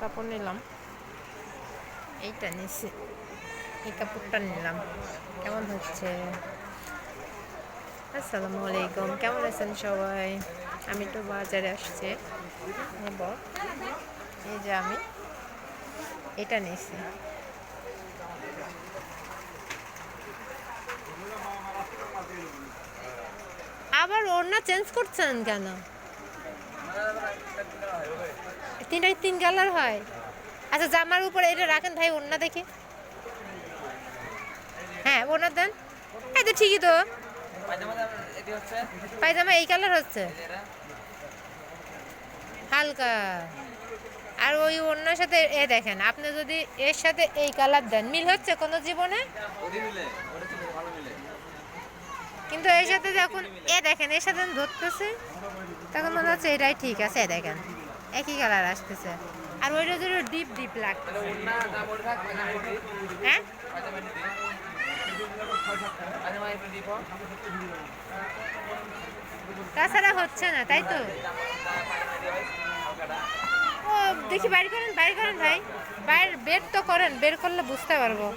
কাপড় নিলাম, এইটা নিছি, এই কাপড়টা নিলাম। কেমন হচ্ছে? আসসালামু আলাইকুম, কেমন আছেন সবাই? আমি একটু বাজারে আসছি নেব। এই যে আমি এটা নিছি। আবার ওড়না চেঞ্জ করছেন কেন? তিনটাই তিন কালার হয়? আচ্ছা, জামার উপরে এটা রাখেন ভাই, ওড়না দেখি। হ্যাঁ, ওড়না দেন। এই তো ঠিকই তো, পায়জামা এই কালার হচ্ছে হালকা। আর ওই ওড়নার সাথে এ দেখেন, আপনি যদি এর সাথে এই কালার দেন, মিল হচ্ছে কোনো জীবনে? কিন্তু এর সাথে যখন এ দেখেন, এর সাথে ধরতেছে, তখন মনে হচ্ছে এটাই ঠিক আছে। এ দেখেন একই কালার আসতেছে, আর ওইটা যদি ডিপ ডিপ লাগছে। হ্যাঁ, তাছাড়া হচ্ছে না, তাই তো। ও দেখি, বাইর করেন, বাইর করেন ভাই, বাইর বের তো করেন, বের করলে বুঝতে পারবো।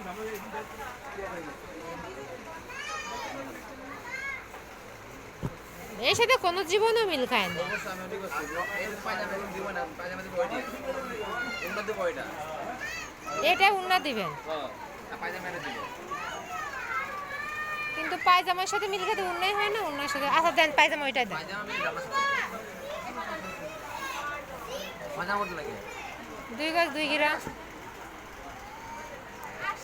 এর সাথে কোনো জীবনও মিল খায় না। এটা উন্না দিবেন, কিন্তু পায়জামার সাথে মিল খেতে উন্নাই হয় না, উন্নার সাথে। আচ্ছা দেন পায়জামা, ওইটাই দেন। 2 গজ 2 গ্রাম।